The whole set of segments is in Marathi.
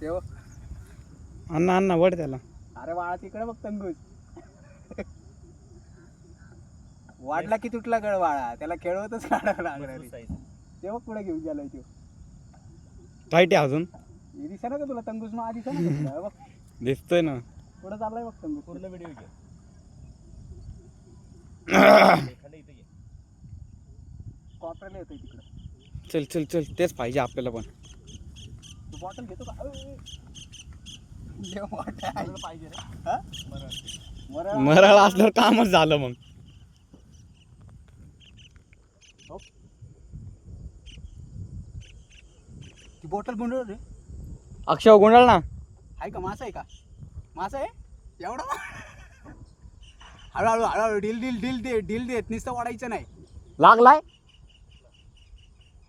तेव्हा अण्णा अण्णा वड त्याला. अरे बाळा तिकडे बघ तंगूस. वाढला की तुटला गळ बाळा, त्याला खेळवतच काढावं लागणार आहे. तेव्हा पुढे घेऊन गेलाय तो. टाईट आहे अजून. हे दिसा ना का तुला तंगूस मग दिसा ना का तुला? बघ दिसतोय ना. पुढे चाललाय बघ तंगूस. पूर्ण व्हिडिओ घे. कॉपऱ्याला येतोय तिकडं. चल चल चल, तेच पाहिजे आपल्याला पण. तू बॉटल घेतो का? बॉटल पाहिजे रे. हा? मरळ मराळ असल्यावर कामच झालं मग. ती बॉटल गुंडळ रे. अक्षय गोंडाळ ना. आहे का? मासा आहे का? मासा आहे एवढा? हळूहळू हळूहळू ढील ढील ढील दे, ढील देत नुसतं वाढायचं नाही. लागलाय.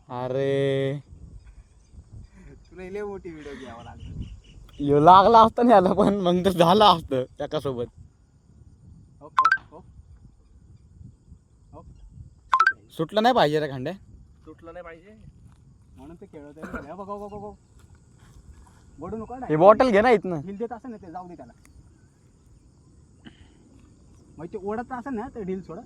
अरे तुला लय मोठी व्हिडिओ घ्यावा लागेल. यो लागला असता नाही आला, पण मग तर झालं असतं त्याच्यासोबत. हो हो हो. सुटलं नाही पाहिजे रे खांड्या. तुटलं नाही पाहिजे म्हणून ते खेळत आहे. बघ बघ बघ, बडू नको ना. हे बॉटल घे ना इथनं. ढील देत असेल ना ते जाऊ दे त्याला. मग ते ओढत असेल ना तर ढील सोड.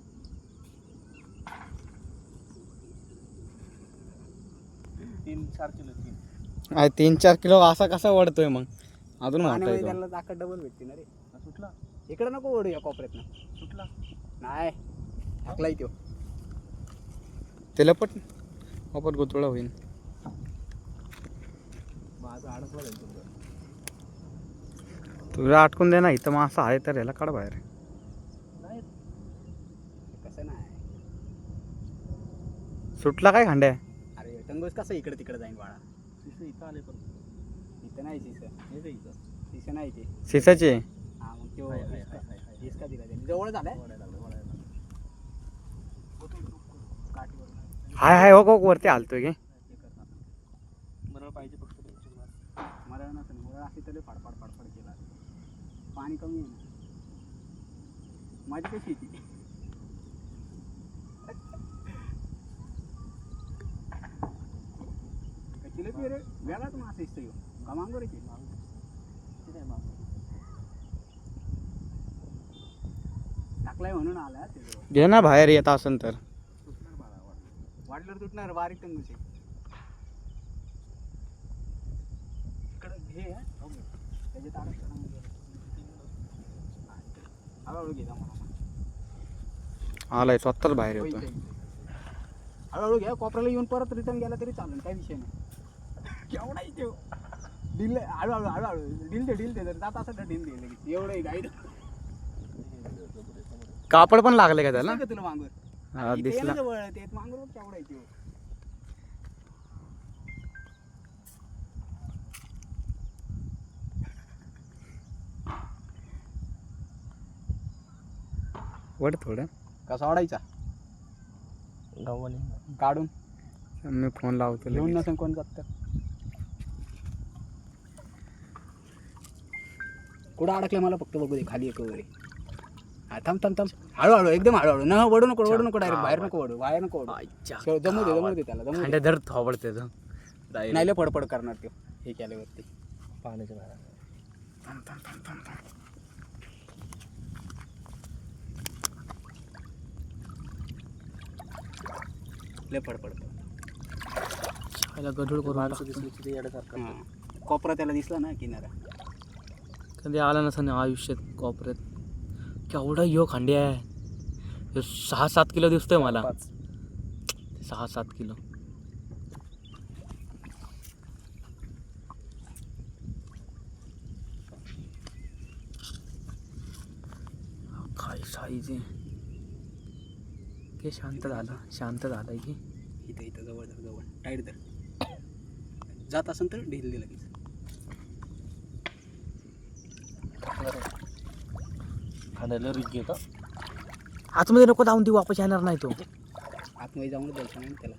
3-4 किलो. 3-4 किलो असा कसा वाढतोय मग? अजून मोठा पाण्यामध्ये आहे तो. त्याला ताकद डबल भेटते ना रे. सुटला इकडे नको ओढू या कोपऱ्यात. सुटला नाही टाकलाय तो. त्याला पण वापर गोतुळा होईल. माझा अडकला जाईल तुमचा. तुला अटकून दे ना, इथं मग असं आहे तर याला काढ बाहेर. नाही कसं नाही. सुटला काय खांड्या? अरे तंगूस कसं इकडे तिकडे जाईन बाळा. तिसं इथं आले पण इथं नाही शिस. हे ते इथं शिस नाही ते. सिसाचे हा मग तो हाय, हाय, हाय, हाय, हाय. इसका दिला त्याने. जवळ झालाय. वळायला लागलं, वळायला लागलं. काठीवर हाय हाय हो को वरती हालतोय गे. मरळ पाहिजे फक्त त्यांची बस. मरण नसेल. मरण असे तरी फाडफाड फाडफाड केला. पाणी कमी आहे ना. माझी कशी येते? चिलपी रे वेगळाच मासा दिसतो ह्यो. का मांगोर आहे की? ते काय मागं. टाकलाय म्हणून आला ते. घे ना बाहेर येत असेल तर. तुटणार बाळा वाढल्यावर तुटणार. बारीक तंगूस आहे. इकडं घे. त्याच्यात अडकतं ना. हळूहळू घे जमा. आलाय स्वतःच बाहेर येतो. हळूहळू घ्या. कोपऱ्याला येऊन परत रिटर्न गेला तरी चालेल. काही विषय नाही. केवढा आहे तो. ढील हळूहळू हळूहळू ढील दे जर जात असेल तर ढील दे लगेच. एवढं गाईड कापड पण लागले का त्याला? तुला मांगूर हा, दिसला. जवळ ते मांगूर केवढा आहे तो. वड थोडं. कसा वाढायचा गावाने काढून मी फोन लावतो घेऊन लगेच. नसेल कोण जात तर. कुठं अडकलं मला फक्त बघू दे. खाली एक वगैरे. हा थांब थांब थांब. हळूहळू एकदम हळूहळू. न वडू नको डायरेक्ट बाहेर नको वडू. बाहेर नको वडू. जमू दे त्याला. जमू दे. खांड्या धर थोबडते तो. नाही लय फडफड करणार तो हे केल्यावरती. पाण्याच्या बाहेर. थांब थांब थांब थांब थांब. लय फडफड. त्याला गढूळ करून माणसं दिसली की ते येण्यासारखं. हां कोपरा त्याला दिसला ना किनारा. कधी आला नसं आयुष्यात कॉपऱ्यात. केवढा यो खांड्या आहे. 6-7 किलो दिसतोय मला. 6-7 किलो. काय साईज आहे. शांत झालं की. इथं जवळ टाईट धर. जात असेल तर ढील दे लगेच. खाण्याला रिक घेता. आतमध्ये नको जाऊन ती वापस येणार नाही तो. आतमध्ये जाऊन द्यायचं नाही त्याला.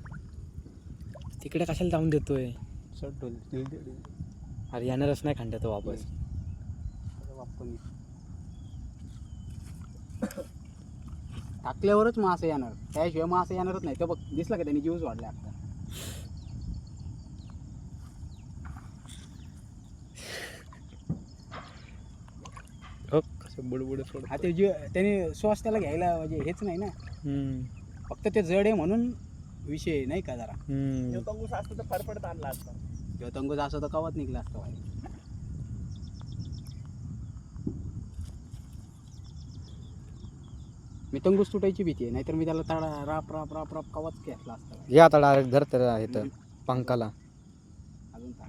तिकडे कशाला जाऊन देतोय? शर्ट ढोल अरे येणारच नाही खांड्या तो वापस. वापरून टाकल्यावरच मासे येणार. त्याशिवाय मासे येणारच नाही. तर बघ दिसला का त्याने जीवच वाढला आता. बुडबुड सोड. हा ते त्याने श्वास त्याला घ्यायला म्हणजे हेच नाही ना, फक्त ते जड आहे म्हणून विषय नाही का जरा. जो तंगूस असतं तर फरफडत आणला असता. किंवा तंगूज असं तर कवात निघला असतं बाहेर. मी तंगूस तुटायची भीती आहे, नाहीतर मी त्याला तडा राप राप राप राप कवाच घेतला असता बाहेर. या आता डायरेक्ट धर तर इथं पंखाला. अजून काय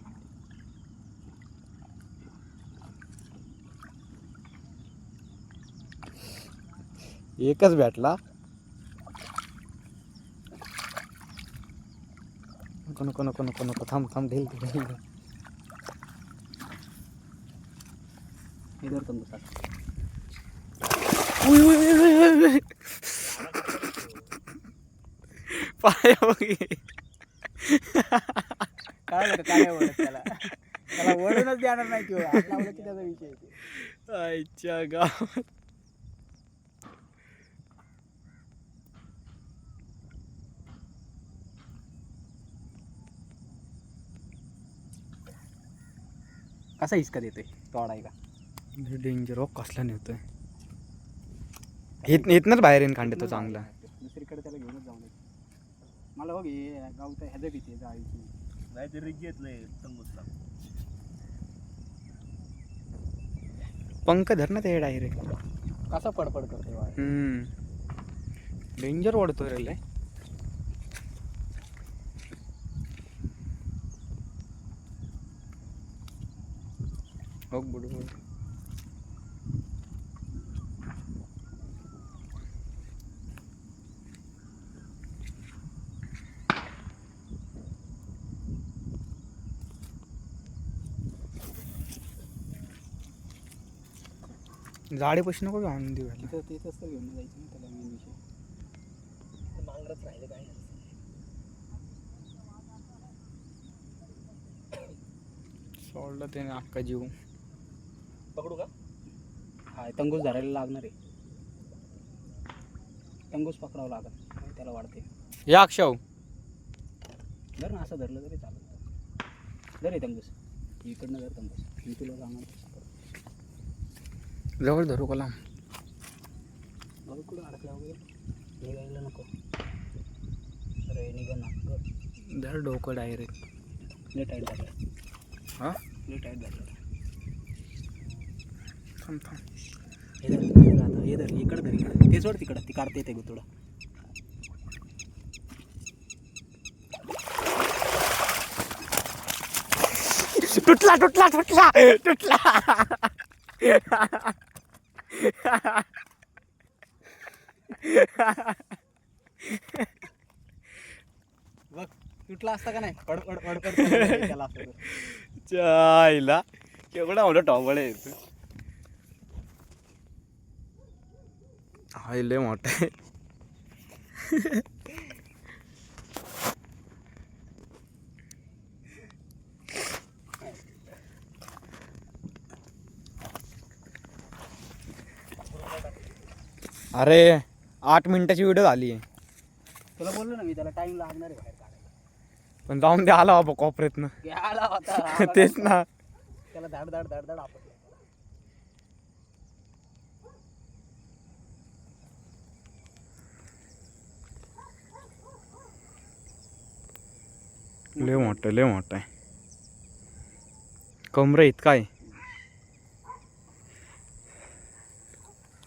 एकच भेटला. नको नको नको नको थांब थांब ढेल ढेल. इधर तंगूस आता. पाया बघ. काय बरं काय ओढत त्याला, त्याला ओढूनच देणार नाही किंवा हात लावलं की त्याचा विषय आहे. आईच्या गावात. कसा हिसका देतोय तोडाय का. डेंजर हो, कसला नेतोय. इथनच बाहेर येईन खांडे तो चांगला. दुसरीकडे त्याला घेऊनच जाऊ नये. मला बघ हे गावचं ह्याचं भीती आहे जाळीची. नाही ते रिग घेतलंय तंगूसला. पंख धर ना ते डायरेक्ट. कसा पडपड करतोय बाहेर. डेंजर ओढतोय रे लय. हो बुडबुड. जाळीपाशी नको आणून देऊ याला. तिथं तिथंच तर घेऊन जायचं ना त्याला मेन विषय. ते मांगरच राहिले काय. सोडलं त्याने अख्खा जीव. पकडू का? हा तंगूस धरायला लागणार आहे. तंगूस पकडावं लागेल मग त्याला वाढते. या अक्षव. धर ना, असं धरलं तरी चालेल. धर आहे तंगूस इकडनं, धर तंगूस. मी तुला जाणार जवळ धरू का लांब. बघ कुठं अडकला वगैरे निघायला नको. अरे निघा ना. धर डोकं डायरेक्ट. लय टाईट झालं. हा लय टाईट झालं. थांब थांब. हे धर आता, हे धर इकडं धर इकडं. ते सोड तिकडं, ती काढता येते थोडं. तुटला तुटला तुटला तुटला. बघ तुटला असता का नाही. पडपड पडपड त्याला असं कर. चायला केवढा मोठा टॉवळ आहे. हा लय मोठा आहे. अरे 8 मिनिटाची व्हिडिओ झाली. तुला बोललो ना मी, त्याला टाइम लागणार आहे बाहेर काढायला. पण जाऊन दे, आला बाबा कॉपरेतनं. घ्यायला होता तेच ना. त्याला धाड धाड धाड धाड आपण लय मोठं आहे. कमरे इतका आहे.